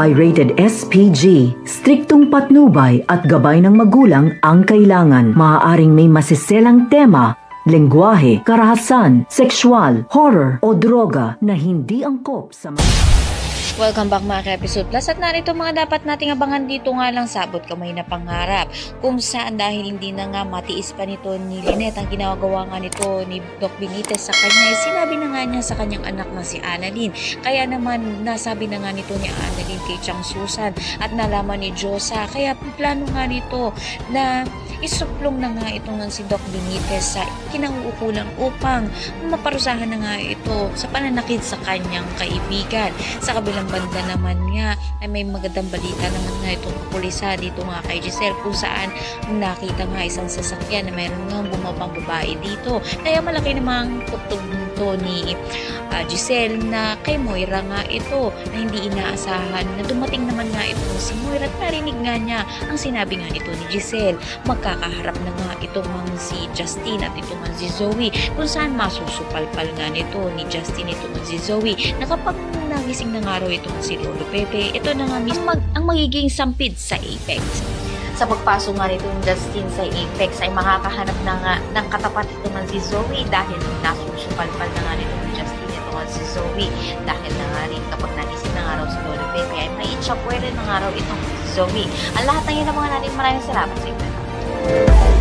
ay rated SPG. Striktong patnubay at gabay ng magulang ang kailangan. Maaaring may masiselang tema, lengguwahe, karahasan, sexual, horror o droga na hindi angkop sa Welcome back mga ka-Episode Plus at narito mga dapat nating abangan dito nga lang sabot kamay na pangarap kung saan dahil hindi na nga matiis pa nito ni Lynette ang ginagawa nga nito ni Doc Benitez sa kanya, sinabi na nga niya sa kanyang anak na si Annalyn. Kaya naman nasabi na nga nito ni Annalyn kay Chang Susan at nalaman ni Josa, kaya plano nga nito na isuplong na nga ito nga si Doc Benitez sa kinauukulan upang maparusahan na nga ito sa pananakit sa kanyang kaibigan. Sa kabilang banda naman nga ay may magandang balita naman nga itong pulisa dito nga kay Giselle kung saan nakita nga isang sasakyan na mayroon nga bumabang babae dito. Kaya malaki namang tugtog nito ni Giselle na kay Moira nga ito na hindi inaasahan na dumating naman nga ito si Moira at narinig nga niya ang sinabi nga nito ni Giselle. Magkakaharap na nga itong si Justin at itong si Zoe kung saan masusupalpal nga nito ni Justin itong si Zoe na kapag nagising na nga raw itong si Lolo Pepe, ito na nga mismo ang magiging sampid sa Apex. Sa pagpasok nga nito ng Justin sa Apex ay makakahanap na nga ng katapat ito ng si Zoe dahil nasusupalpal na nga nito ng Justin ito nga si Zoe dahil na nga rin kapag nagising na nga raw si Lolo Pepe ay may pwede na nga raw itong si Zoe. Ang lahat ng yun ang mga natin, maraming salamat sa inyo.